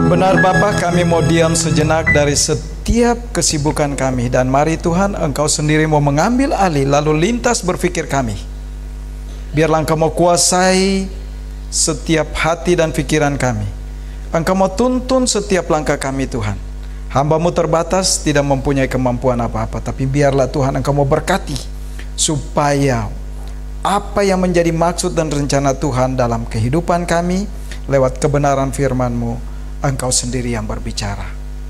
Benar Bapa, kami mau diam sejenak dari setiap kesibukan kami, dan mari Tuhan Engkau sendiri mau mengambil alih lalu lintas berpikir kami. Biarlah Engkau mau kuasai setiap hati dan pikiran kami. Engkau mau tuntun setiap langkah kami Tuhan. Hamba-Mu terbatas, tidak mempunyai kemampuan apa-apa, tapi biarlah Tuhan Engkau mau berkati supaya apa yang menjadi maksud dan rencana Tuhan dalam kehidupan kami lewat kebenaran firman-Mu, Engkau sendiri yang berbicara.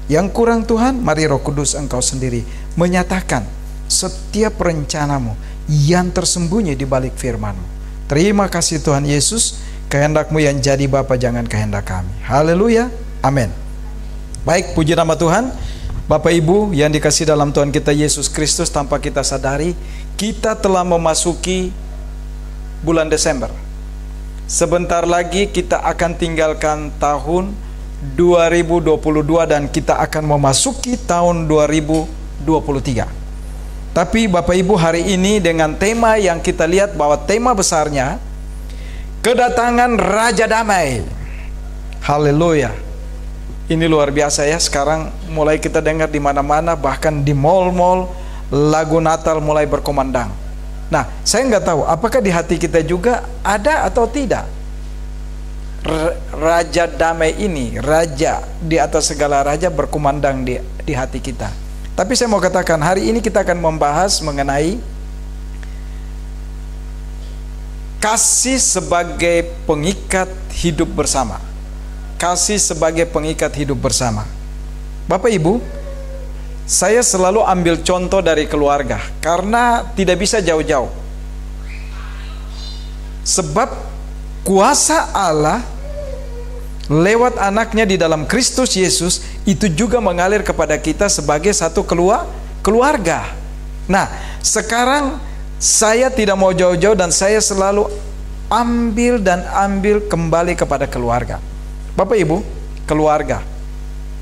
Yang kurang Tuhan, mari Roh Kudus Engkau sendiri menyatakan setiap rencana-Mu yang tersembunyi di balik firman-Mu. Terima kasih Tuhan Yesus, kehendak-Mu yang jadi Bapa, jangan kehendak kami. Haleluya, amin. Baik, puji nama Tuhan. Bapak Ibu yang dikasihi dalam Tuhan kita Yesus Kristus, tanpa kita sadari kita telah memasuki bulan Desember. Sebentar lagi kita akan tinggalkan tahun 2022 dan kita akan memasuki tahun 2023. Tapi Bapak Ibu, hari ini dengan tema yang kita lihat bahwa tema besarnya kedatangan Raja Damai. Haleluya. Ini luar biasa ya, sekarang mulai kita dengar di mana-mana, bahkan di mal-mal lagu Natal mulai berkumandang. Nah, saya nggak tahu apakah di hati kita juga ada atau tidak. Raja Damai ini, Raja di atas segala raja, berkumandang di hati kita. Tapi saya mau katakan, hari ini kita akan membahas mengenai kasih sebagai pengikat hidup bersama. Kasih sebagai pengikat hidup bersama. Bapak Ibu, saya selalu ambil contoh dari keluarga karena tidak bisa jauh-jauh. Sebab kuasa Allah lewat anaknya di dalam Kristus Yesus itu juga mengalir kepada kita sebagai satu keluarga. Nah, sekarang saya tidak mau jauh-jauh dan saya selalu ambil kembali kepada keluarga. Bapak Ibu, keluarga.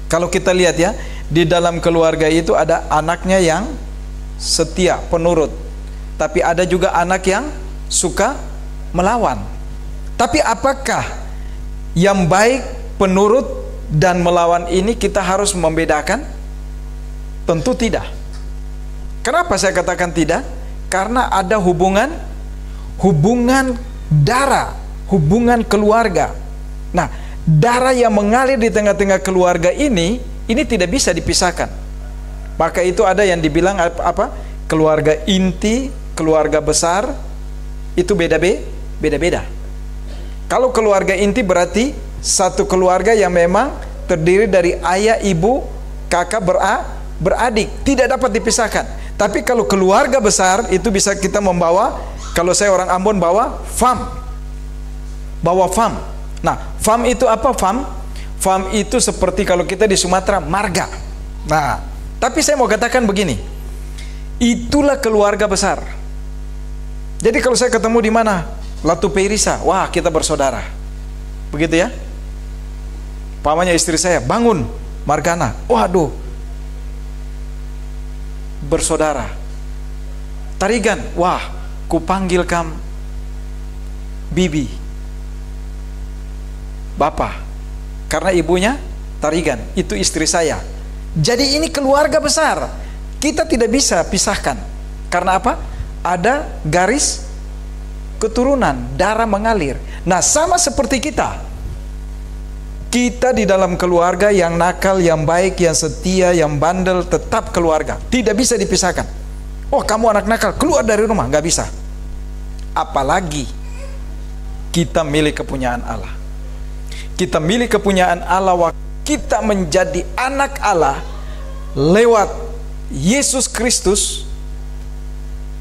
Kalau kita lihat ya, di dalam keluarga itu ada anaknya yang setia, penurut. Tapi ada juga anak yang suka melawan. Tapi apakah yang baik, penurut, dan melawan ini kita harus membedakan? Tentu tidak. Kenapa saya katakan tidak? Karena ada hubungan darah, hubungan keluarga. Nah, darah yang mengalir di tengah-tengah keluarga ini tidak bisa dipisahkan. Maka itu ada yang dibilang apa? Keluarga inti, keluarga besar, itu beda-beda. Kalau keluarga inti berarti satu keluarga yang memang terdiri dari ayah, ibu, kakak, beradik, tidak dapat dipisahkan. Tapi kalau keluarga besar itu bisa kita membawa, kalau saya orang Ambon bawa fam. Nah, fam itu apa? Fam itu seperti kalau kita di Sumatera marga. Nah, tapi saya mau katakan begini, itulah keluarga besar. Jadi kalau saya ketemu di mana, Latu Perisa, wah kita bersaudara, begitu ya. Pamannya istri saya, bangun Margana, waduh, bersaudara. Tarigan, wah kupanggil kam Bibi, Bapak, karena ibunya Tarigan, itu istri saya. Jadi ini keluarga besar, kita tidak bisa pisahkan. Karena apa? Ada garis keturunan, darah mengalir. Nah, sama seperti kita di dalam keluarga, yang nakal, yang baik, yang setia, yang bandel, tetap keluarga, tidak bisa dipisahkan. Oh, kamu anak nakal, keluar dari rumah, nggak bisa. Apalagi kita milik kepunyaan Allah. Kita milik kepunyaan Allah, kita menjadi anak Allah lewat Yesus Kristus.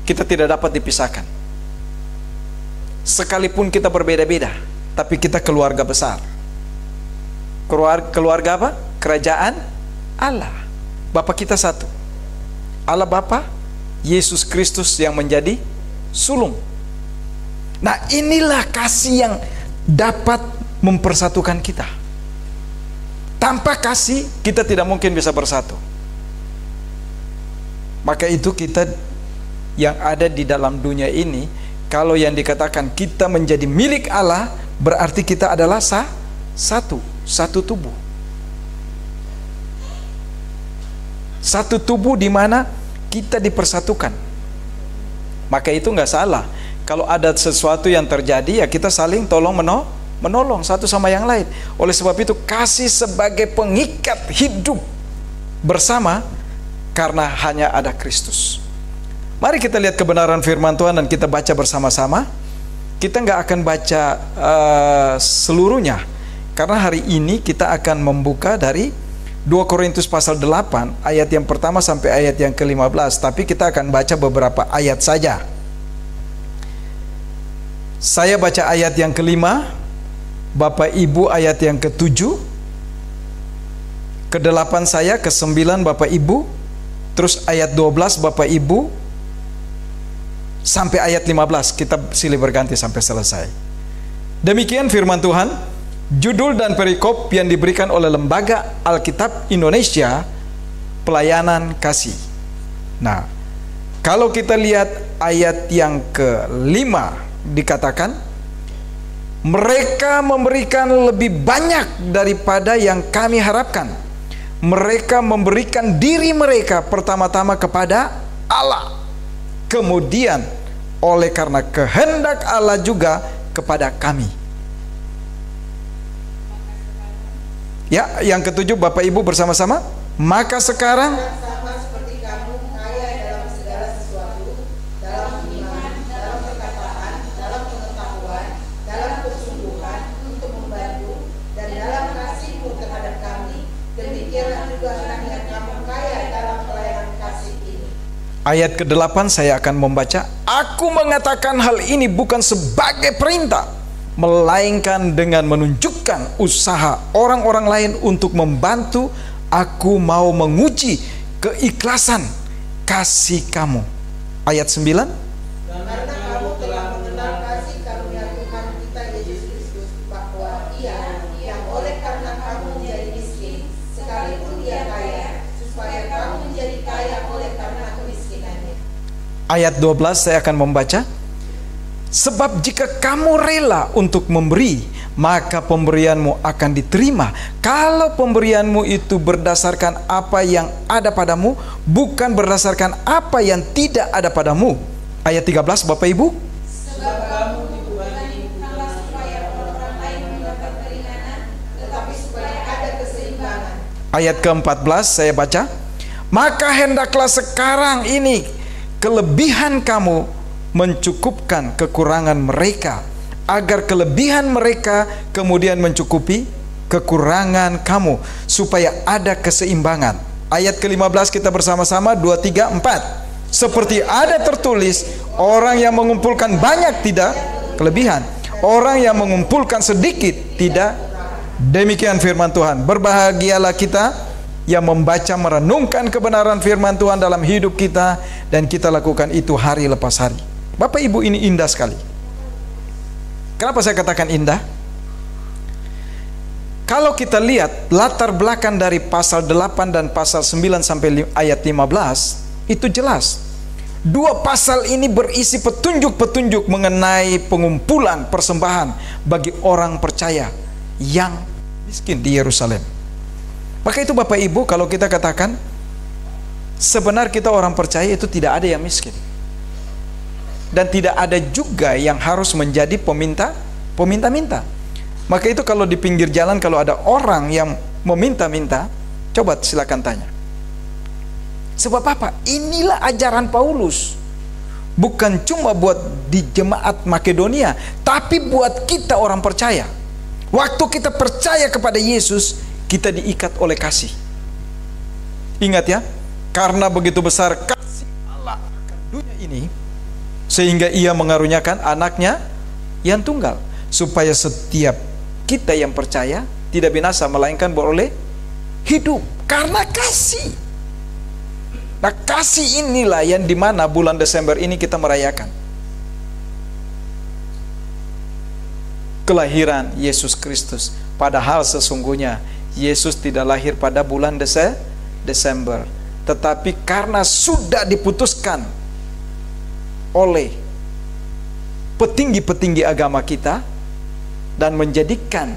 Kita tidak dapat dipisahkan. Sekalipun kita berbeda-beda, tapi kita keluarga besar. Keluarga apa? Kerajaan Allah. Bapa kita satu. Allah Bapa, Yesus Kristus yang menjadi sulung. Nah, inilah kasih yang dapat mempersatukan kita. Tanpa kasih, kita tidak mungkin bisa bersatu. Maka itu kita yang ada di dalam dunia ini, kalau yang dikatakan kita menjadi milik Allah, berarti kita adalah satu tubuh. Satu tubuh di mana kita dipersatukan. Maka itu nggak salah. Kalau ada sesuatu yang terjadi, ya kita saling menolong satu sama yang lain. Oleh sebab itu, kasih sebagai pengikat hidup bersama karena hanya ada Kristus. Mari kita lihat kebenaran firman Tuhan dan kita baca bersama-sama. Kita nggak akan baca seluruhnya, karena hari ini kita akan membuka dari 2 Korintus pasal 8 ayat yang pertama sampai ayat yang ke-15. Tapi kita akan baca beberapa ayat saja. Saya baca ayat yang ke-5, Bapak Ibu ayat yang ke-7, ke-8 saya, ke-9 Bapak Ibu, terus ayat 12 Bapak Ibu, sampai ayat 15. Kita silih berganti sampai selesai. Demikian firman Tuhan. Judul dan perikop yang diberikan oleh Lembaga Alkitab Indonesia, Pelayanan Kasih. Nah, kalau kita lihat ayat yang ke-5, dikatakan mereka memberikan lebih banyak daripada yang kami harapkan. Mereka memberikan diri mereka pertama-tama kepada Allah, kemudian oleh karena kehendak Allah juga kepada kami. Ya, yang ke-7 Bapak Ibu bersama-sama. Maka sekarang sama seperti kamu kaya dalam segala sesuatu, dalam iman, dalam perkataan, dalam pengetahuan, dalam kesungguhan untuk membantu, dan dalam kasihmu terhadap kami, demikianlah juga hendaknya kamu kaya dalam pelayanan kasih ini. ayat ke-8 saya akan membaca. Aku mengatakan hal ini bukan sebagai perintah, melainkan dengan menunjukkan usaha orang-orang lain untuk membantu. Aku mau menguji keikhlasan kasih kamu. Ayat 9. Karena kamu telah mengenal kasih karunia Tuhan kita Yesus Kristus, bahwa Ia yang oleh karena kamu menjadi miskin, sekalipun Dia kaya, supaya kamu menjadi kaya oleh karena kemiskinannya. Ayat 12 saya akan membaca. Sebab jika kamu rela untuk memberi, maka pemberianmu akan diterima. Kalau pemberianmu itu berdasarkan apa yang ada padamu, bukan berdasarkan apa yang tidak ada padamu. Ayat 13 Bapak Ibu. Sebab kamu dibebani bukanlah supaya orang lain mendapat keringanan, tetapi supaya ada keseimbangan. Ayat ke-14 saya baca. Maka hendaklah sekarang ini kelebihan kamu mencukupkan kekurangan mereka, agar kelebihan mereka kemudian mencukupi kekurangan kamu, supaya ada keseimbangan. Ayat ke-15 kita bersama-sama, 2, 3, 4. Seperti ada tertulis, orang yang mengumpulkan banyak tidak kelebihan, orang yang mengumpulkan sedikit tidak. Demikian firman Tuhan. Berbahagialah kita yang membaca, merenungkan kebenaran firman Tuhan dalam hidup kita, dan kita lakukan itu hari lepas hari. Bapak Ibu, ini indah sekali. Kenapa saya katakan indah? Kalau kita lihat latar belakang dari pasal 8 dan pasal 9 sampai ayat 15, itu jelas. Dua pasal ini berisi petunjuk-petunjuk mengenai pengumpulan persembahan bagi orang percaya yang miskin di Yerusalem. Maka itu Bapak Ibu, kalau kita katakan sebenarnya kita orang percaya itu tidak ada yang miskin. Dan tidak ada juga yang harus menjadi peminta-minta. Maka itu kalau di pinggir jalan kalau ada orang yang meminta-minta, coba silakan tanya. Sebab apa? Inilah ajaran Paulus. Bukan cuma buat di jemaat Makedonia, tapi buat kita orang percaya. Waktu kita percaya kepada Yesus, kita diikat oleh kasih. Ingat ya, karena begitu besar kasih Allah akan dunia ini, sehingga Ia mengaruniakan anaknya yang tunggal, supaya setiap kita yang percaya tidak binasa, melainkan beroleh hidup karena kasih. Nah, kasih inilah yang dimana bulan Desember ini kita merayakan kelahiran Yesus Kristus. Padahal sesungguhnya Yesus tidak lahir pada bulan Desember, tetapi karena sudah diputuskan oleh petinggi-petinggi agama kita dan menjadikan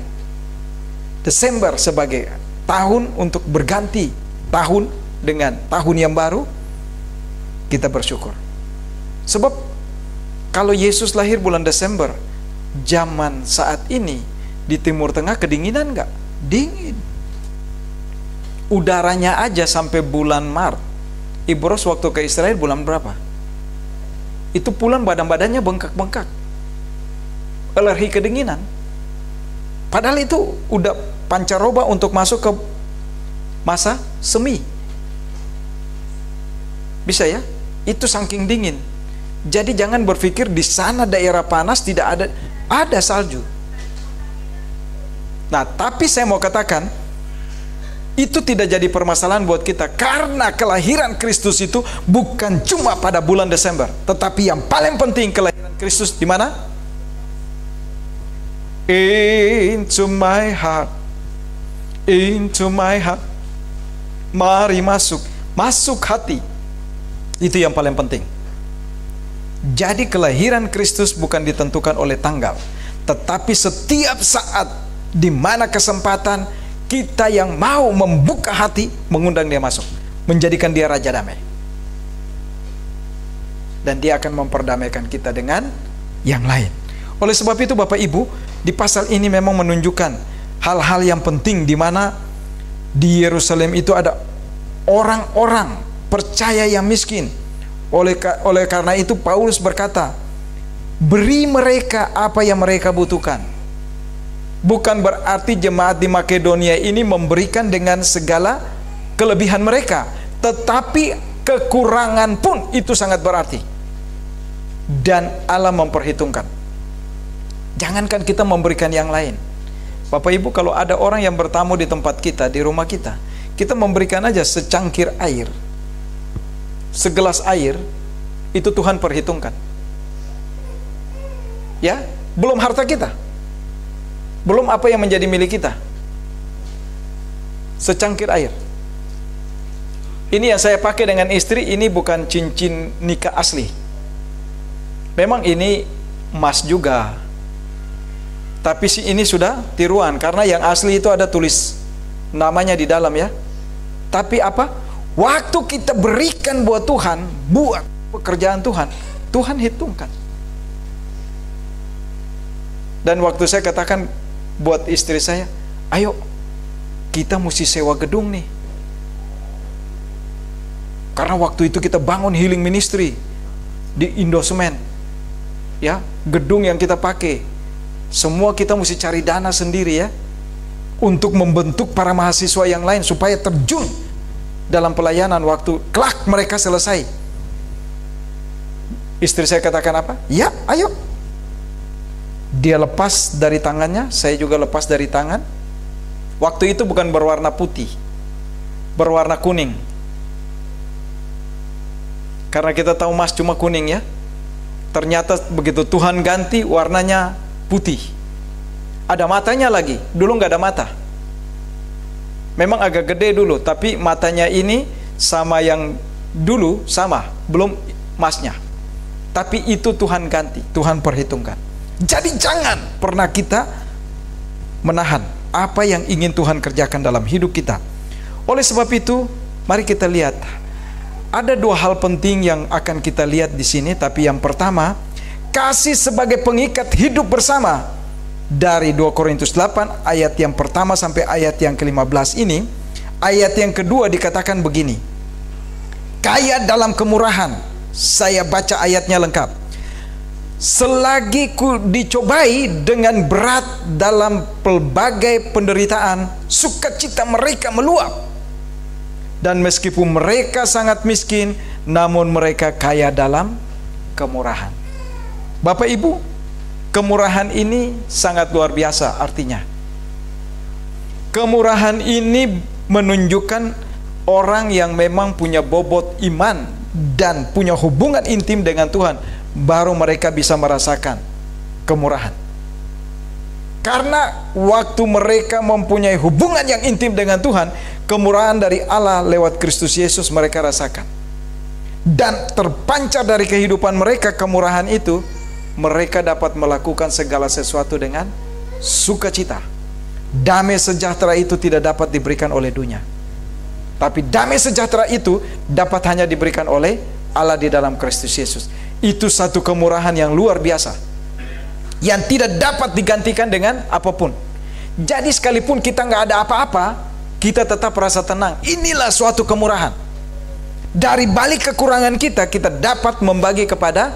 Desember sebagai tahun untuk berganti tahun dengan tahun yang baru, kita bersyukur. Sebab kalau Yesus lahir bulan Desember, zaman saat ini di Timur Tengah kedinginan nggak? Dingin. Udaranya aja sampai bulan Maret. Ibu Ros waktu ke Israel bulan berapa? Itu pulang badan-badannya bengkak-bengkak. Alergi kedinginan. Padahal itu udah pancaroba untuk masuk ke masa semi. Bisa ya? Itu saking dingin. Jadi jangan berpikir di sana daerah panas tidak ada salju. Nah, tapi saya mau katakan itu tidak jadi permasalahan buat kita, karena kelahiran Kristus itu bukan cuma pada bulan Desember, tetapi yang paling penting kelahiran Kristus di mana? Into my heart, into my heart. Mari masuk hati. Itu yang paling penting. Jadi kelahiran Kristus bukan ditentukan oleh tanggal, tetapi setiap saat, di mana kesempatan, kita yang mau membuka hati, mengundang dia masuk, menjadikan dia Raja Damai. Dan dia akan memperdamaikan kita dengan yang lain. Oleh sebab itu Bapak Ibu, di pasal ini memang menunjukkan hal-hal yang penting, di mana di Yerusalem itu ada orang-orang percaya yang miskin. Oleh karena itu Paulus berkata, beri mereka apa yang mereka butuhkan. Bukan berarti jemaat di Makedonia ini memberikan dengan segala kelebihan mereka, tetapi kekurangan pun itu sangat berarti. Dan Allah memperhitungkan. Jangankan kita memberikan yang lain. Bapak Ibu, kalau ada orang yang bertamu di tempat kita, di rumah kita, kita memberikan aja secangkir air, segelas air, itu Tuhan perhitungkan. Ya, belum harta kita, belum apa yang menjadi milik kita. Secangkir air. Ini yang saya pakai dengan istri, ini bukan cincin nikah asli. Memang ini emas juga, tapi ini sudah tiruan, karena yang asli itu ada tulis namanya di dalam ya. Tapi apa? Waktu kita berikan buat Tuhan, buat pekerjaan Tuhan, Tuhan hitungkan. Dan waktu saya katakan buat istri saya, ayo kita mesti sewa gedung nih. Karena waktu itu kita bangun healing ministry di Indosemen. Ya, gedung yang kita pakai, semua kita mesti cari dana sendiri ya, untuk membentuk para mahasiswa yang lain supaya terjun dalam pelayanan waktu kelak mereka selesai. Istri saya katakan apa? Ya, ayo. Dia lepas dari tangannya, saya juga lepas dari tangan. Waktu itu bukan berwarna putih, berwarna kuning. Karena kita tahu emas cuma kuning ya. Ternyata begitu Tuhan ganti, warnanya putih. Ada matanya lagi, dulu nggak ada mata. Memang agak gede dulu, tapi matanya ini sama yang dulu sama, belum emasnya. Tapi itu Tuhan ganti, Tuhan perhitungkan. Jadi jangan pernah kita menahan apa yang ingin Tuhan kerjakan dalam hidup kita. Oleh sebab itu, mari kita lihat. Ada dua hal penting yang akan kita lihat di sini, tapi yang pertama, kasih sebagai pengikat hidup bersama. Dari 2 Korintus 8 ayat yang pertama sampai ayat yang ke-15 ini, ayat yang kedua dikatakan begini. Kaya dalam kemurahan. Saya baca ayatnya lengkap. Selagi ku dicobai dengan berat dalam pelbagai penderitaan, sukacita mereka meluap. Dan meskipun mereka sangat miskin, namun mereka kaya dalam kemurahan. Bapak Ibu, kemurahan ini sangat luar biasa artinya. Kemurahan ini menunjukkan orang yang memang punya bobot iman dan punya hubungan intim dengan Tuhan, baru mereka bisa merasakan kemurahan. Karena waktu mereka mempunyai hubungan yang intim dengan Tuhan, kemurahan dari Allah lewat Kristus Yesus mereka rasakan. Dan terpancar dari kehidupan mereka kemurahan itu, mereka dapat melakukan segala sesuatu dengan sukacita. Damai sejahtera itu tidak dapat diberikan oleh dunia. Tapi damai sejahtera itu dapat hanya diberikan oleh Allah di dalam Kristus Yesus. Itu satu kemurahan yang luar biasa, yang tidak dapat digantikan dengan apapun. Jadi sekalipun kita nggak ada apa-apa, kita tetap merasa tenang. Inilah suatu kemurahan. Dari balik kekurangan kita, kita dapat membagi kepada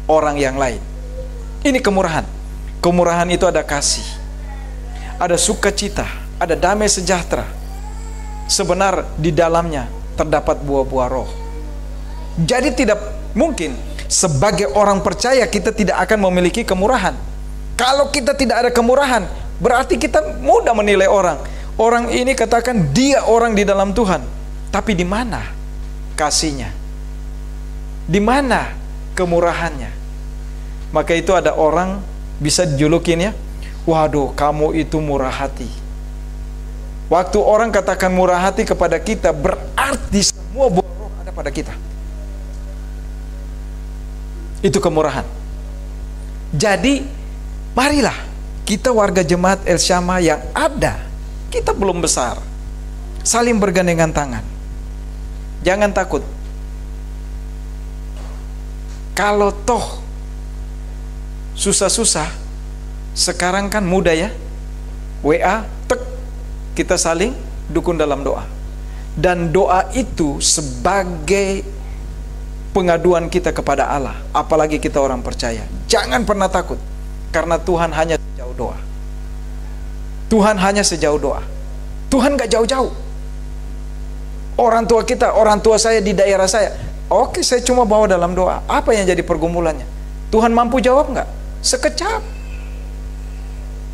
orang yang lain. Ini kemurahan. Kemurahan itu ada kasih, ada sukacita, ada damai sejahtera. Sebenar di dalamnya terdapat buah-buah roh. Jadi tidak mungkin sebagai orang percaya kita tidak akan memiliki kemurahan. Kalau kita tidak ada kemurahan, berarti kita mudah menilai orang. Orang ini katakan dia orang di dalam Tuhan, tapi di mana kasihnya? Di mana kemurahannya? Maka itu ada orang bisa dijulukin ya, waduh kamu itu murah hati. Waktu orang katakan murah hati kepada kita, berarti semua buah roh ada pada kita. Itu kemurahan. Jadi marilah kita warga jemaat El Syama yang ada, kita belum besar, saling bergandengan tangan. Jangan takut. Kalau toh susah-susah, sekarang kan mudah ya, WA, tek, kita saling dukung dalam doa. Dan doa itu sebagai pengaduan kita kepada Allah. Apalagi kita orang percaya, jangan pernah takut, karena Tuhan hanya sejauh doa. Tuhan hanya sejauh doa. Tuhan gak jauh-jauh. Orang tua kita, orang tua saya di daerah saya, oke, saya cuma bawa dalam doa. Apa yang jadi pergumulannya? Tuhan mampu jawab nggak? Sekejap.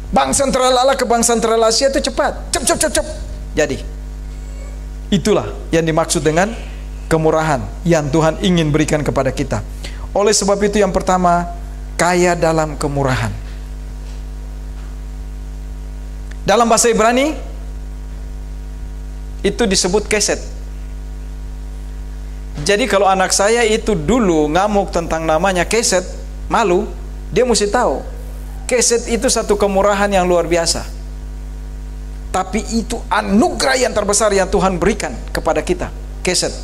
Bank sentral Allah ke bank sentral Asia itu cepat. Cep. Jadi itulah yang dimaksud dengan kemurahan yang Tuhan ingin berikan kepada kita. Oleh sebab itu yang pertama, kaya dalam kemurahan. Dalam bahasa Ibrani itu disebut keset. Jadi kalau anak saya itu dulu ngamuk tentang namanya keset, malu, dia mesti tahu keset itu satu kemurahan yang luar biasa. Tapi itu anugerah yang terbesar yang Tuhan berikan kepada kita, keset.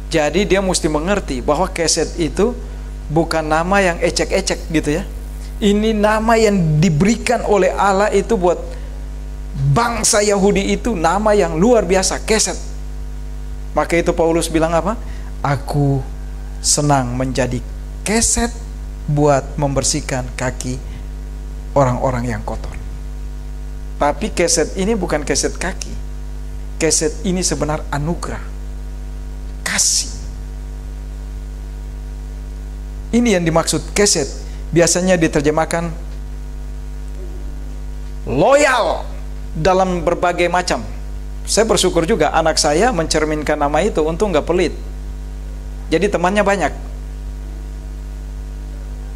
Jadi dia mesti mengerti bahwa keset itu bukan nama yang ecek-ecek gitu ya. Ini nama yang diberikan oleh Allah itu buat bangsa Yahudi, itu nama yang luar biasa, keset. Maka itu Paulus bilang apa? Aku senang menjadi keset buat membersihkan kaki orang-orang yang kotor. Tapi keset ini bukan keset kaki. Keset ini sebenarnya anugerah, kasih. Ini yang dimaksud keset. Biasanya diterjemahkan loyal dalam berbagai macam. Saya bersyukur juga anak saya mencerminkan nama itu, untung nggak pelit. Jadi temannya banyak.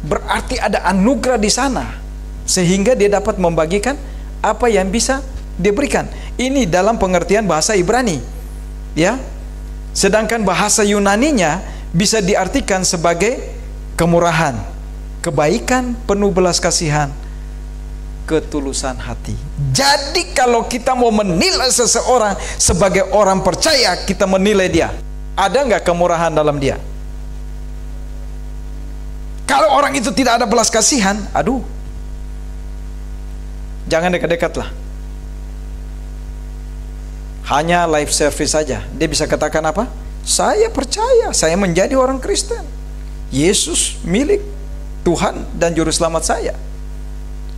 Berarti ada anugerah di sana, sehingga dia dapat membagikan apa yang bisa dia berikan. Ini dalam pengertian bahasa Ibrani, ya. Sedangkan bahasa Yunaninya bisa diartikan sebagai kemurahan, kebaikan, penuh belas kasihan, ketulusan hati. Jadi kalau kita mau menilai seseorang sebagai orang percaya, kita menilai dia, ada nggak kemurahan dalam dia? Kalau orang itu tidak ada belas kasihan, aduh, jangan dekat-dekat lah. Hanya live service saja, dia bisa katakan apa? Saya percaya, saya menjadi orang Kristen, Yesus milik Tuhan dan Juru Selamat saya.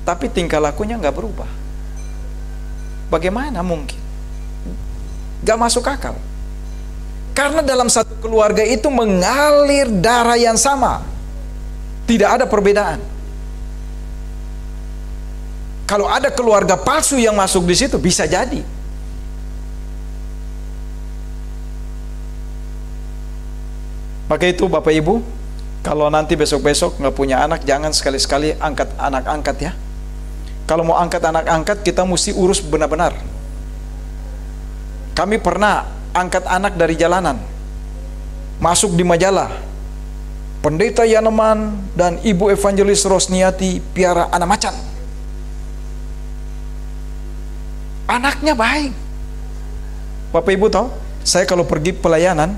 Tapi tingkah lakunya nggak berubah. Bagaimana mungkin? Gak masuk akal. Karena dalam satu keluarga itu mengalir darah yang sama, tidak ada perbedaan. Kalau ada keluarga palsu yang masuk di situ, bisa jadi. Maka itu Bapak Ibu, kalau nanti besok-besok nggak punya anak, jangan sekali-sekali angkat anak angkat ya. Kalau mau angkat anak angkat, kita mesti urus benar-benar. Kami pernah angkat anak dari jalanan, masuk di majalah. Pendeta Yaneman dan Ibu Evangelis Rosniati piara anak macan. Anaknya baik. Bapak Ibu tahu, saya kalau pergi pelayanan,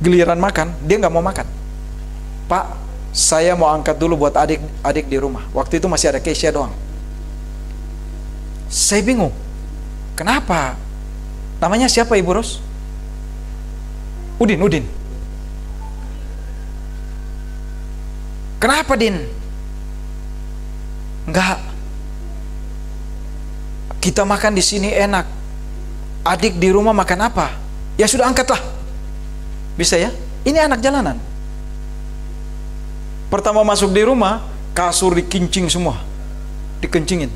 giliran makan, dia nggak mau makan. Pak, saya mau angkat dulu buat adik-adik di rumah. Waktu itu masih ada Keisha doang. Saya bingung, kenapa? Namanya siapa Ibu Ros? Udin. Kenapa Din? Enggak. Kita makan di sini enak. Adik di rumah makan apa? Ya sudah, angkatlah. Bisa ya? Ini anak jalanan. Pertama masuk di rumah, kasur dikincing semua. Dikencingin.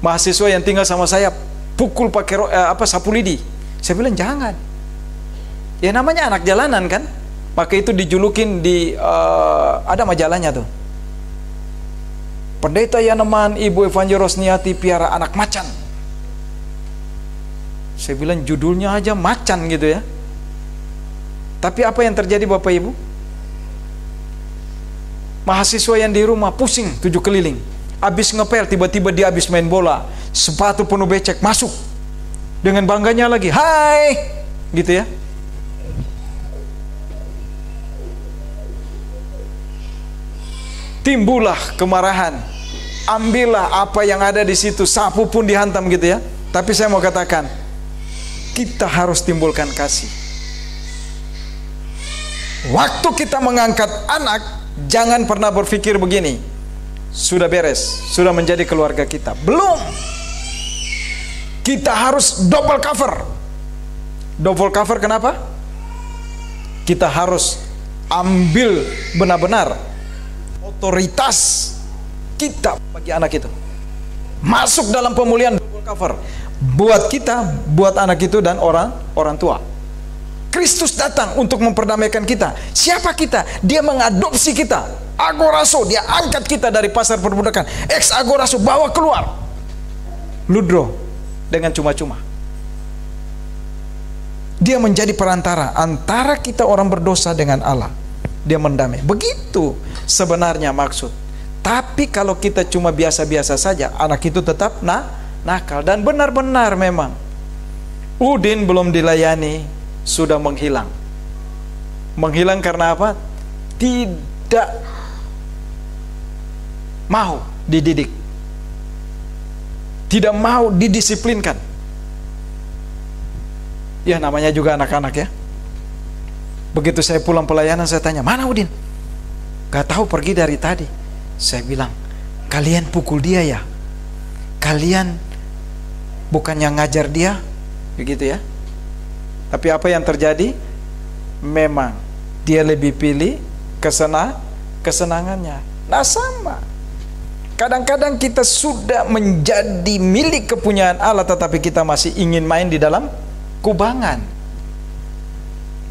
Mahasiswa yang tinggal sama saya pukul pakai sapu lidi. Saya bilang jangan. Ya namanya anak jalanan kan. Maka itu dijulukin di ada majalahnya tuh. Pendeta Yaneman, Ibu Evangelos Niati piara anak macan. Saya bilang judulnya aja macan gitu ya. Tapi apa yang terjadi Bapak Ibu? Mahasiswa yang di rumah pusing 7 keliling. Habis ngepel, tiba-tiba dia habis main bola, sepatu penuh becek, masuk. Dengan bangganya lagi, hai! Gitu ya. Timbullah kemarahan. Ambillah apa yang ada di situ, sapu pun dihantam gitu ya. Tapi saya mau katakan, kita harus timbulkan kasih. Waktu kita mengangkat anak, jangan pernah berpikir begini, sudah beres, sudah menjadi keluarga kita. Belum. Kita harus double cover. Double cover kenapa? Kita harus ambil benar-benar otoritas kita bagi anak itu. Masuk dalam pemulihan double cover. Buat kita, buat anak itu dan orang tua. Kristus datang untuk memperdamaikan kita. Siapa kita? Dia mengadopsi kita. Agoraso, dia angkat kita dari pasar perbudakan. Ex agoraso, bawa keluar. Ludro, dengan cuma-cuma. Dia menjadi perantara antara kita orang berdosa dengan Allah. Dia mendamai. Begitu sebenarnya maksud. Tapi kalau kita cuma biasa-biasa saja, anak itu tetap nakal. Dan benar-benar memang Udin belum dilayani, sudah menghilang. Menghilang karena apa? Tidak mau dididik, tidak mau didisiplinkan. Ya namanya juga anak-anak ya. Begitu saya pulang pelayanan, saya tanya, mana Udin? Gak tahu, pergi dari tadi. Saya bilang, kalian pukul dia ya? Kalian bukannya ngajar dia? Begitu ya. Tapi apa yang terjadi? Memang dia lebih pilih kesenangannya. Nah sama. Kadang-kadang kita sudah menjadi milik kepunyaan Allah, tetapi kita masih ingin main di dalam kubangan.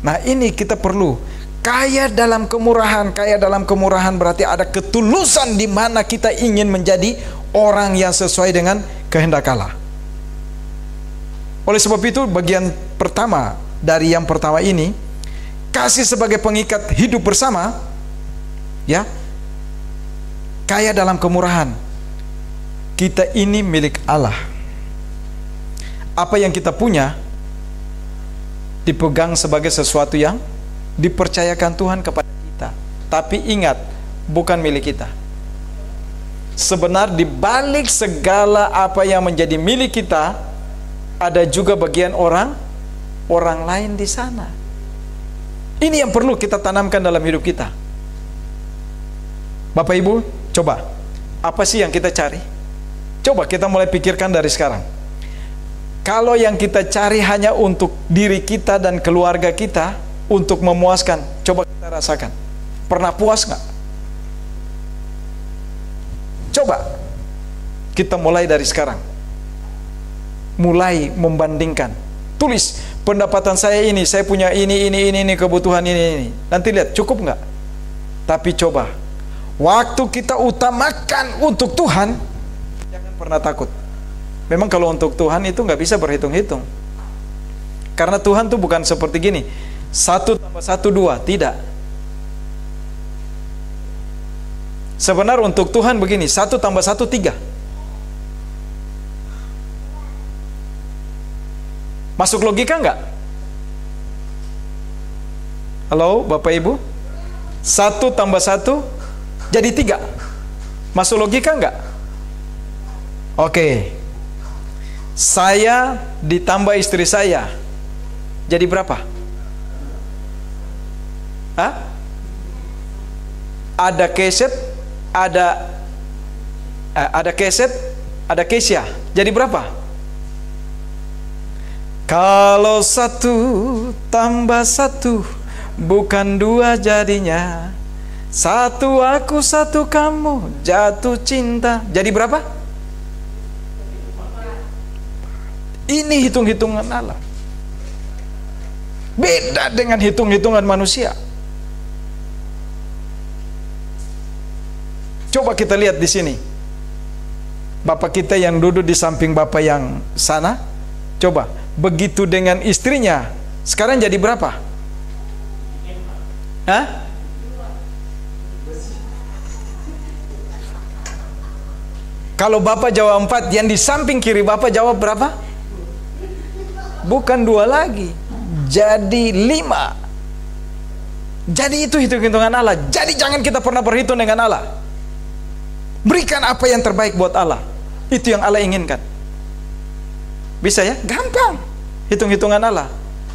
Nah ini kita perlu kaya dalam kemurahan. Kaya dalam kemurahan berarti ada ketulusan di mana kita ingin menjadi orang yang sesuai dengan kehendak Allah. Oleh sebab itu bagian pertama dari yang pertama ini, kasih sebagai pengikat hidup bersama, ya, kaya dalam kemurahan. Kita ini milik Allah. Apa yang kita punya dipegang sebagai sesuatu yang dipercayakan Tuhan kepada kita. Tapi ingat, bukan milik kita. Sebenarnya di balik segala apa yang menjadi milik kita, ada juga bagian orang lain di sana. Ini yang perlu kita tanamkan dalam hidup kita. Bapak Ibu, coba, apa sih yang kita cari? Coba kita mulai pikirkan dari sekarang. Kalau yang kita cari hanya untuk diri kita dan keluarga kita, untuk memuaskan, coba kita rasakan. Pernah puas nggak? Coba kita mulai dari sekarang. Mulai membandingkan. Tulis, pendapatan saya ini, saya punya ini, kebutuhan ini. Nanti lihat, cukup nggak? Tapi coba, waktu kita utamakan untuk Tuhan, jangan pernah takut. Memang kalau untuk Tuhan itu nggak bisa berhitung-hitung. Karena Tuhan tuh bukan seperti gini, 1 tambah 1 2, tidak. Sebenarnya untuk Tuhan begini, 1 tambah 1 3. Masuk logika enggak? Halo Bapak Ibu? 1 tambah 1 jadi 3. Masuk logika enggak? Oke. Saya ditambah istri saya jadi berapa? Hah? Ada keset, ada keset, ada Kesia. Jadi berapa? Kalau 1 tambah 1 bukan 2 jadinya. 1 aku 1 kamu jatuh cinta. Jadi berapa? Ini hitung-hitungan Allah. Beda dengan hitung-hitungan manusia. Coba kita lihat di sini. Bapak kita yang duduk di samping Bapak yang sana, coba begitu dengan istrinya, sekarang jadi berapa? Hah? Kalau Bapak jawab 4, yang di samping kiri Bapak jawab berapa? Bukan 2 lagi, jadi 5. Jadi itu hitung-hitungan Allah. Jadi jangan kita pernah berhitung dengan Allah. Berikan apa yang terbaik buat Allah. Itu yang Allah inginkan. Bisa ya? Gampang. Hitung-hitungan Allah.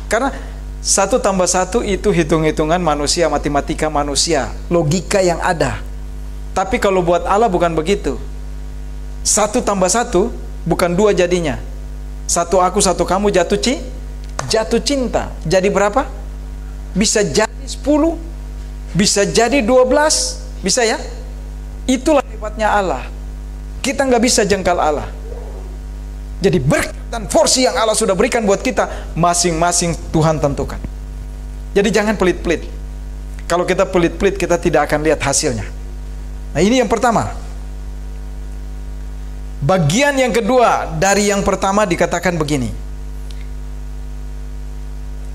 Karena 1 tambah 1 itu hitung-hitungan manusia, matematika manusia, logika yang ada. Tapi kalau buat Allah bukan begitu. 1 tambah 1 bukan 2 jadinya. 1 aku 1 kamu jatuh cinta. Jadi berapa? Bisa jadi 10, bisa jadi 12, bisa ya? Itulah hebatnya Allah. Kita nggak bisa jengkal Allah. Jadi berkat dan porsi yang Allah sudah berikan buat kita, masing-masing Tuhan tentukan. Jadi jangan pelit-pelit. Kalau kita pelit-pelit, kita tidak akan lihat hasilnya. Nah, ini yang pertama. Bagian yang kedua dari yang pertama dikatakan begini.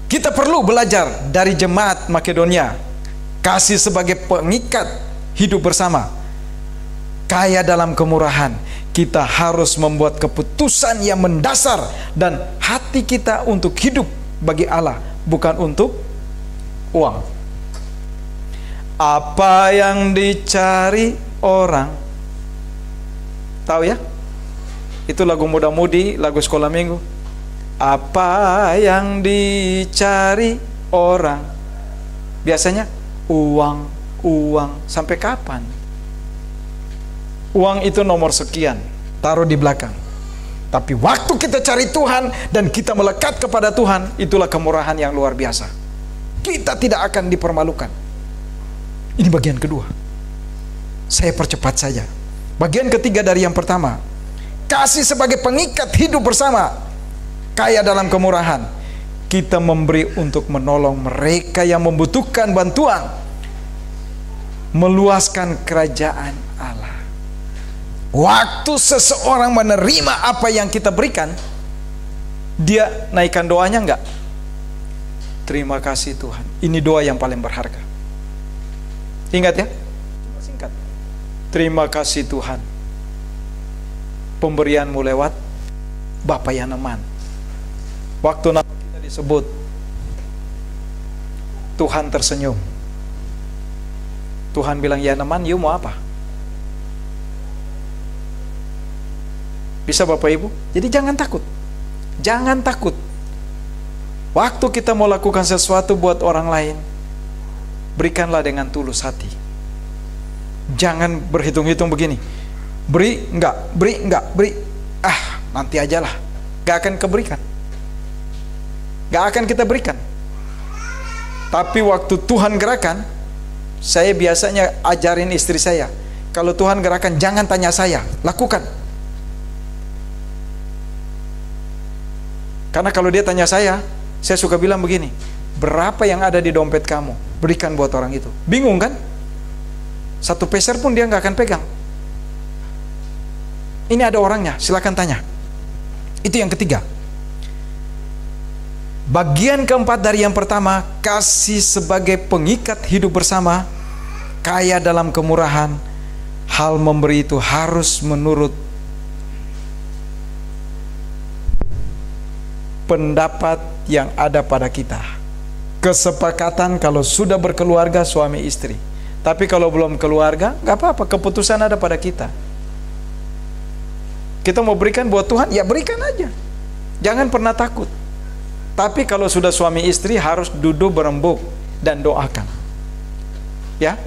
Kita perlu belajar dari jemaat Makedonia. Kasih sebagai pengikat hidup bersama. Kaya dalam kemurahan. Kita harus membuat keputusan yang mendasar dan hati kita untuk hidup bagi Allah, bukan untuk uang. Apa yang dicari orang, tahu ya? Itu lagu muda-mudi, lagu sekolah minggu. Apa yang dicari orang, biasanya uang. Sampai kapan? Uang itu nomor sekian, taruh di belakang. Tapi waktu kita cari Tuhan dan kita melekat kepada Tuhan, itulah kemurahan yang luar biasa. Kita tidak akan dipermalukan. Ini bagian kedua. Saya percepat saja. Bagian ketiga dari yang pertama. Kasih sebagai pengikat hidup bersama. Kaya dalam kemurahan. Kita memberi untuk menolong mereka yang membutuhkan bantuan. Meluaskan kerajaan Allah. Waktu seseorang menerima apa yang kita berikan, dia naikkan doanya enggak? Terima kasih Tuhan. Ini doa yang paling berharga. Ingat ya? Singkat. Terima kasih Tuhan. Pemberianmu lewat Bapak Yaneman. Waktu nama kita disebut, Tuhan tersenyum. Tuhan bilang, Yaneman, you mau apa? Bisa Bapak Ibu? Jadi jangan takut. Jangan takut. Waktu kita mau lakukan sesuatu buat orang lain, berikanlah dengan tulus hati. Jangan berhitung-hitung begini. Beri enggak, beri. Nanti ajalah. Gak akan keberikan. Gak akan kita berikan. Tapi waktu Tuhan gerakan, saya biasanya ajarin istri saya, kalau Tuhan gerakan jangan tanya saya, lakukan. Karena kalau dia tanya saya suka bilang begini, berapa yang ada di dompet kamu? Berikan buat orang itu. Bingung kan? 1 peser pun dia nggak akan pegang. Ini ada orangnya, silakan tanya. Itu yang ketiga. Bagian keempat dari yang pertama, kasih sebagai pengikat hidup bersama, kaya dalam kemurahan. Hal memberi itu harus menurut pendapat yang ada pada kita. Kesepakatan kalau sudah berkeluarga suami istri. Tapi kalau belum keluarga, nggak apa-apa, keputusan ada pada kita. Kita mau berikan buat Tuhan, ya berikan aja. Jangan pernah takut. Tapi kalau sudah suami istri harus duduk berembuk dan doakan. Ya,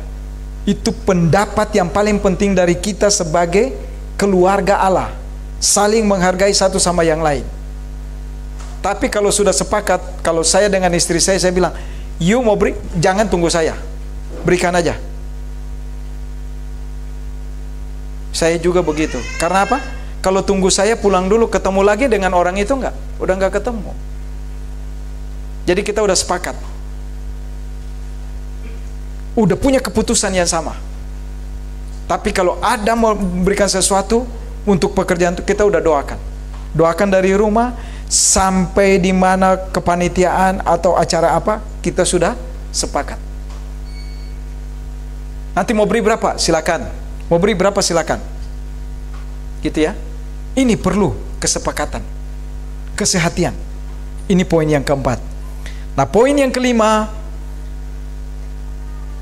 itu pendapat yang paling penting dari kita sebagai keluarga Allah. Saling menghargai satu sama yang lain. Tapi kalau sudah sepakat, kalau saya dengan istri saya bilang, you mau beri, jangan tunggu saya, berikan aja. Saya juga begitu. Karena apa? Kalau tunggu saya pulang dulu, ketemu lagi dengan orang itu udah nggak ketemu. Jadi kita udah sepakat, udah punya keputusan yang sama. Tapi kalau ada mau berikan sesuatu untuk pekerjaan itu, kita udah doakan dari rumah sampai di mana kepanitiaan atau acara apa, kita sudah sepakat. Nanti mau beri berapa? Silakan. Mau beri berapa? Silakan. Gitu ya. Ini perlu kesepakatan, kesehatian. Ini poin yang keempat. Nah, poin yang kelima,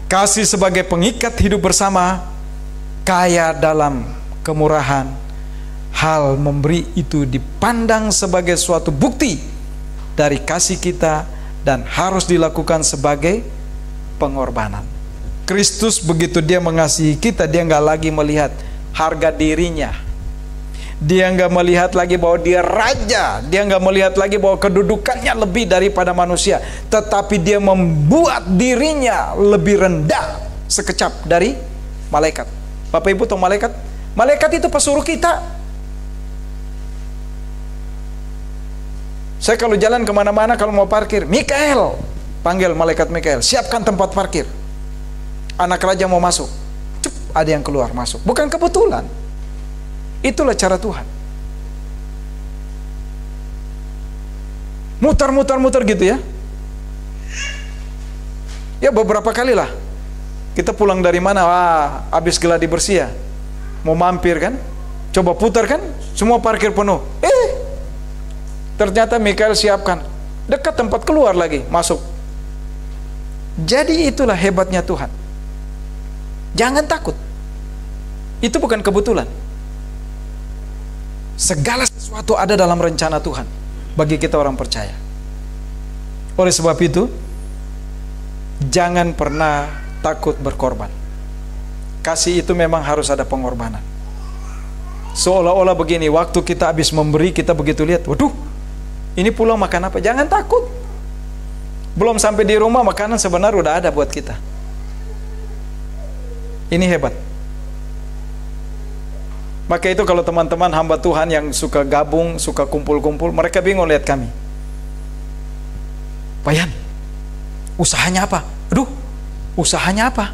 kasih sebagai pengikat hidup bersama, kaya dalam kemurahan. Hal memberi itu dipandang sebagai suatu bukti dari kasih kita dan harus dilakukan sebagai pengorbanan. Kristus begitu dia mengasihi kita, dia nggak lagi melihat harga dirinya. Dia nggak melihat lagi bahwa dia raja, dia nggak melihat lagi bahwa kedudukannya lebih daripada manusia, tetapi dia membuat dirinya lebih rendah sekecap dari malaikat. Bapak Ibu tahu malaikat? Malaikat itu pesuruh kita. Saya kalau jalan kemana-mana, kalau mau parkir, Mikael, panggil malaikat Mikael, siapkan tempat parkir. Anak raja mau masuk, cep, ada yang keluar masuk. Bukan kebetulan. Itulah cara Tuhan. Muter gitu ya. Ya beberapa kali lah. Kita pulang dari mana, habis geladi bersih ya, mau mampir kan, coba putar kan, semua parkir penuh. Ternyata Mikael siapkan dekat tempat keluar lagi, masuk. Jadi itulah hebatnya Tuhan. Jangan takut. Itu bukan kebetulan. Segala sesuatu ada dalam rencana Tuhan bagi kita orang percaya. Oleh sebab itu, jangan pernah takut berkorban. Kasih itu memang harus ada pengorbanan. Seolah-olah begini, waktu kita habis memberi, kita begitu lihat, waduh, ini pulang makan apa? Jangan takut. Belum sampai di rumah, makanan sebenarnya udah ada buat kita. Ini hebat. Maka itu kalau teman-teman hamba Tuhan yang suka gabung, suka kumpul-kumpul, mereka bingung lihat kami. Pak Yan, usahanya apa? Aduh, usahanya apa?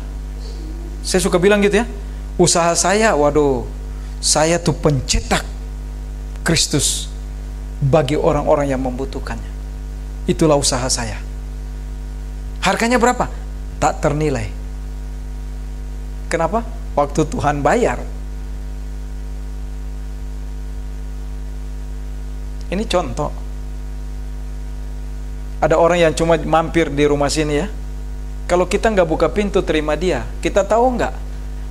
Saya suka bilang gitu ya. Usaha saya, waduh, saya tuh pencetak Kristus bagi orang-orang yang membutuhkannya. Itulah usaha saya. Harganya berapa? Tak ternilai. Kenapa? Waktu Tuhan bayar. Ini contoh. Ada orang yang cuma mampir di rumah sini ya. Kalau kita nggak buka pintu terima dia, kita tahu nggak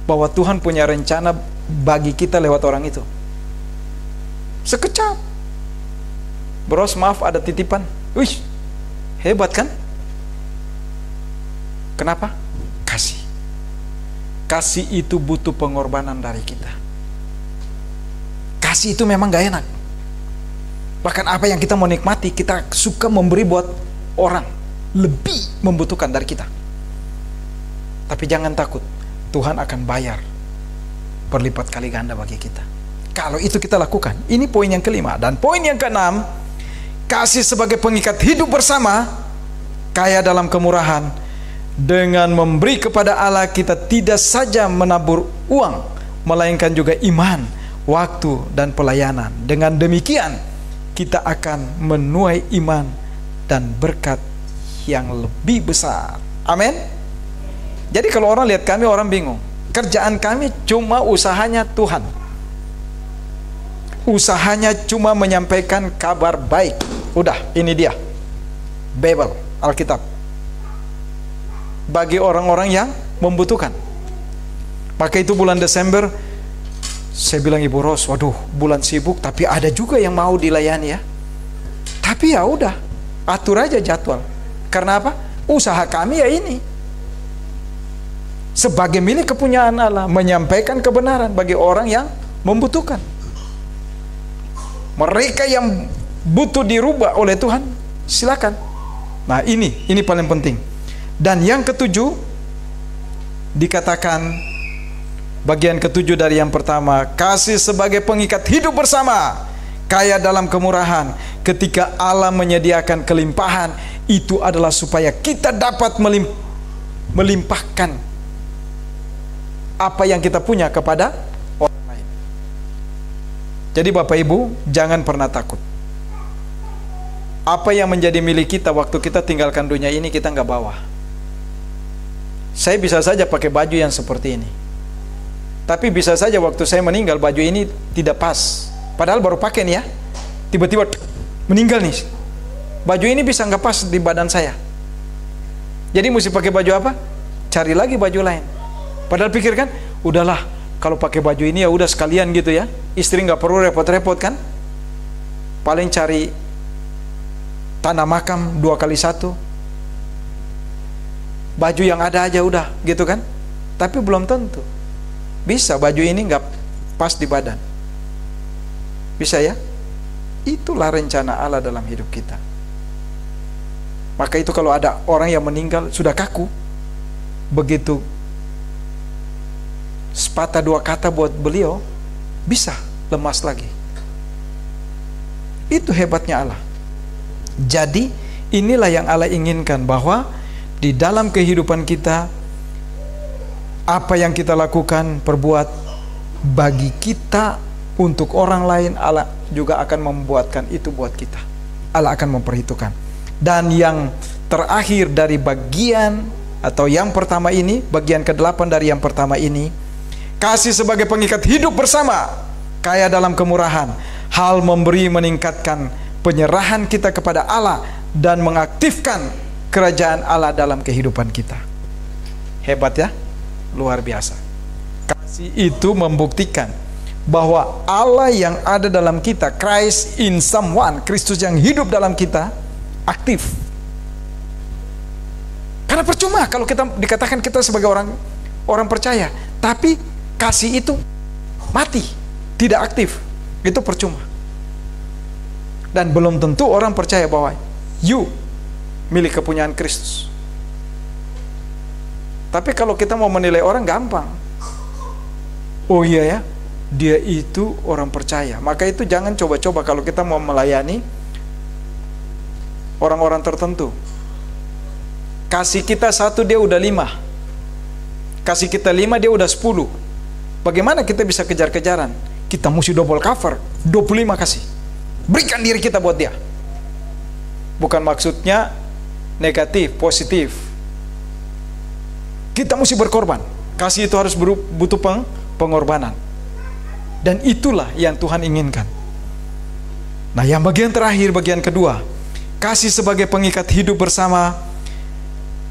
bahwa Tuhan punya rencana bagi kita lewat orang itu? Sekejap. Bros, maaf ada titipan. Wih, hebat kan? Kenapa? Kasih. Kasih itu butuh pengorbanan dari kita. Kasih itu memang gak enak. Bahkan apa yang kita mau nikmati, kita suka memberi buat orang lebih membutuhkan dari kita. Tapi jangan takut, Tuhan akan bayar berlipat kali ganda bagi kita. Kalau itu kita lakukan. Ini poin yang kelima. Dan poin yang keenam, kasih sebagai pengikat hidup bersama, kaya dalam kemurahan. Dengan memberi kepada Allah, kita tidak saja menabur uang, melainkan juga iman, waktu, dan pelayanan. Dengan demikian, kita akan menuai iman dan berkat yang lebih besar. Amin. Jadi kalau orang lihat kami, orang bingung. Kerjaan kami cuma usahanya Tuhan. usahanya cuma menyampaikan kabar baik. Udah, ini dia Bible, Alkitab, bagi orang-orang yang membutuhkan. Maka itu bulan Desember, saya bilang Ibu Ros, waduh, bulan sibuk, tapi ada juga yang mau dilayani ya. Tapi ya udah, atur aja jadwal. Karena apa? Usaha kami ya ini, sebagai milik kepunyaan Allah, menyampaikan kebenaran bagi orang yang membutuhkan. Mereka yang butuh dirubah oleh Tuhan, silakan. Nah, ini paling penting. Dan yang ketujuh, dikatakan bagian ketujuh dari yang pertama, kasih sebagai pengikat hidup bersama, kaya dalam kemurahan. Ketika Allah menyediakan kelimpahan, itu adalah supaya kita dapat melimpahkan apa yang kita punya kepada orang lain. Jadi Bapak Ibu, jangan pernah takut. Apa yang menjadi milik kita waktu kita tinggalkan dunia ini, kita nggak bawa. Saya bisa saja pakai baju yang seperti ini, tapi bisa saja waktu saya meninggal baju ini tidak pas. Padahal baru pakai nih ya, tiba-tiba meninggal nih, baju ini bisa nggak pas di badan saya. Jadi mesti pakai baju apa? Cari lagi baju lain. Padahal pikirkan, udahlah kalau pakai baju ini ya udah sekalian gitu ya. Istri nggak perlu repot-repot kan? Paling cari tanah makam 2x1, baju yang ada aja udah gitu kan. Tapi belum tentu bisa baju ini nggak pas di badan. Bisa ya? Itulah rencana Allah dalam hidup kita. Maka itu kalau ada orang yang meninggal sudah kaku, begitu sepatah dua kata buat beliau bisa lemas lagi. Itu hebatnya Allah. Jadi inilah yang Allah inginkan, bahwa di dalam kehidupan kita, apa yang kita lakukan, perbuat bagi kita untuk orang lain, Allah juga akan membuatkan itu buat kita. Allah akan memperhitungkan. Dan yang terakhir dari bagian atau yang pertama ini, bagian ke-8 dari yang pertama ini, kasih sebagai pengikat hidup bersama, kaya dalam kemurahan. Hal memberi meningkatkan penyerahan kita kepada Allah dan mengaktifkan kerajaan Allah dalam kehidupan kita. Hebat ya? Luar biasa. Kasih itu membuktikan bahwa Allah yang ada dalam kita, Christ in someone, Kristus yang hidup dalam kita, aktif. Karena percuma kalau kita dikatakan kita sebagai orang percaya, tapi kasih itu mati, tidak aktif. Itu percuma. Dan belum tentu orang percaya bahwa you milik kepunyaan Kristus. Tapi kalau kita mau menilai orang gampang. Oh iya ya, dia itu orang percaya. Maka itu jangan coba-coba kalau kita mau melayani orang-orang tertentu. Kasih kita 1, dia udah 5. Kasih kita 5, dia udah 10. Bagaimana kita bisa kejar-kejaran? Kita mesti double cover, 25 kasih. Berikan diri kita buat dia. Bukan maksudnya negatif, positif. Kita mesti berkorban. Kasih itu harus butuh pengorbanan. Dan itulah yang Tuhan inginkan. Nah, yang bagian terakhir, bagian kedua, kasih sebagai pengikat hidup bersama.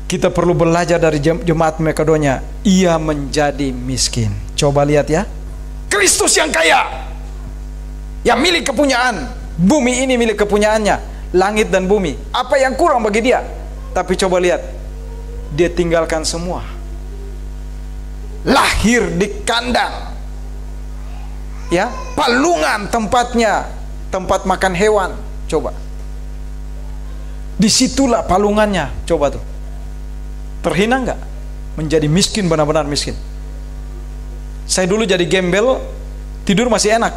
Kita perlu belajar dari jemaat Makedonia. Ia menjadi miskin. Coba lihat ya. Kristus yang kaya, yang milik kepunyaan. Bumi ini milik kepunyaannya, langit dan bumi. Apa yang kurang bagi dia? Tapi coba lihat, dia tinggalkan semua. Lahir di kandang, ya, palungan tempatnya, tempat makan hewan. Coba, disitulah palungannya. Coba tuh, terhina nggak? Menjadi miskin, benar-benar miskin. Saya dulu jadi gembel, tidur masih enak,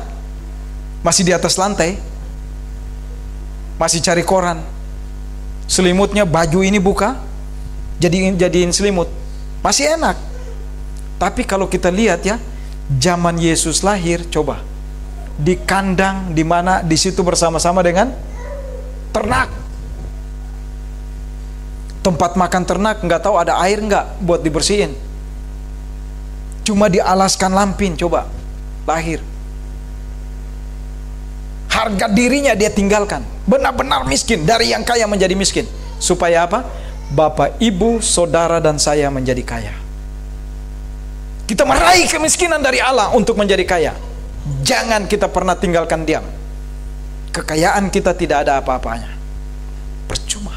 masih di atas lantai, masih cari koran, selimutnya baju ini buka, jadiin selimut, masih enak. Tapi kalau kita lihat ya, zaman Yesus lahir, coba di kandang, di mana di situ bersama-sama dengan ternak, tempat makan ternak, nggak tahu ada air nggak buat dibersihin, cuma dialaskan lampin. Coba lahir. Harga dirinya dia tinggalkan. Benar-benar miskin, dari yang kaya menjadi miskin. Supaya apa? Bapak, ibu, saudara, dan saya menjadi kaya. Kita meraih kemiskinan dari Allah untuk menjadi kaya. Jangan kita pernah tinggalkan diam. Kekayaan kita tidak ada apa-apanya, percuma.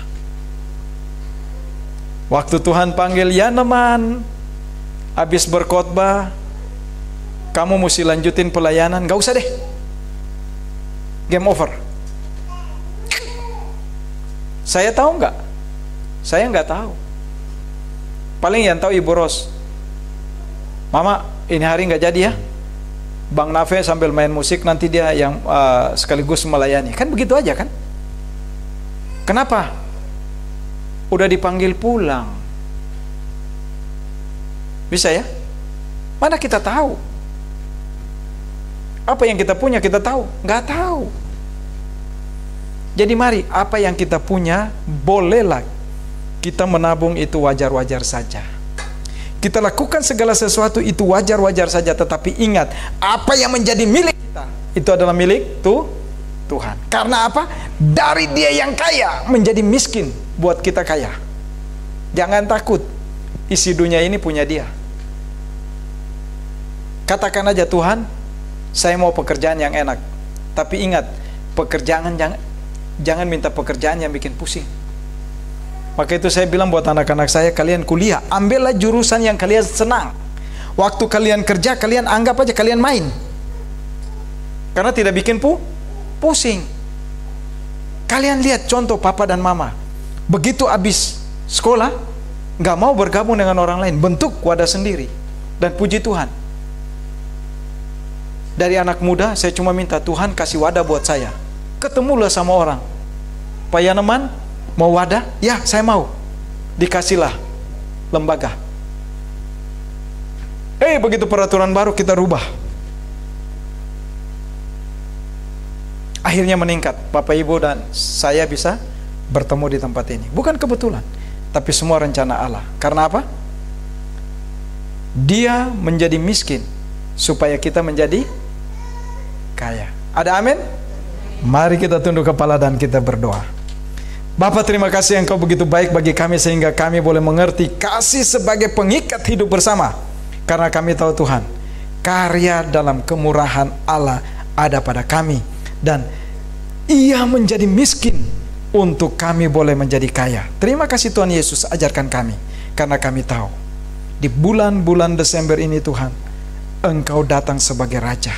Waktu Tuhan panggil, ya Naaman, habis berkhotbah, kamu mesti lanjutin pelayanan. Gak usah deh, game over. Saya tahu nggak? Saya nggak tahu. Paling yang tahu Ibu Ros. Mama, ini hari nggak jadi ya. Bang Nafe sambil main musik, nanti dia yang sekaligus melayani. Kan begitu aja kan? Kenapa? Udah dipanggil pulang. Bisa ya? Mana kita tahu? Apa yang kita punya kita tahu? Nggak tahu. Jadi mari, apa yang kita punya, bolehlah kita menabung, itu wajar-wajar saja. Kita lakukan segala sesuatu itu wajar-wajar saja, tetapi ingat, apa yang menjadi milik kita itu adalah milik Tuhan. Karena apa? Dari dia yang kaya menjadi miskin buat kita kaya. Jangan takut, isi dunia ini punya dia. Katakan aja, Tuhan, saya mau pekerjaan yang enak. Tapi ingat, pekerjaan jangan minta pekerjaan yang bikin pusing. Maka itu saya bilang buat anak-anak saya, kalian kuliah, ambillah jurusan yang kalian senang. Waktu kalian kerja, kalian anggap aja kalian main. Karena tidak bikin pusing. Kalian lihat contoh papa dan mama. Begitu habis sekolah, nggak mau bergabung dengan orang lain, bentuk wadah sendiri. Dan puji Tuhan, dari anak muda saya cuma minta, Tuhan kasih wadah buat saya. Ketemulah sama orang, Pak Yaneman, mau wadah? Ya, saya mau. Dikasihlah lembaga. Begitu peraturan baru kita rubah. Akhirnya meningkat. Bapak, Ibu, dan saya bisa bertemu di tempat ini. Bukan kebetulan, tapi semua rencana Allah. Karena apa? Dia menjadi miskin supaya kita menjadi kaya. Ada amin? Mari kita tunduk kepala dan kita berdoa. Bapa, terima kasih Engkau begitu baik bagi kami sehingga kami boleh mengerti kasih sebagai pengikat hidup bersama. Karena kami tahu Tuhan, karya dalam kemurahan Allah ada pada kami. Dan Ia menjadi miskin untuk kami boleh menjadi kaya. Terima kasih Tuhan Yesus, ajarkan kami. Karena kami tahu, di bulan-bulan Desember ini Tuhan, Engkau datang sebagai Raja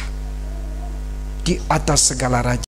di atas segala raja.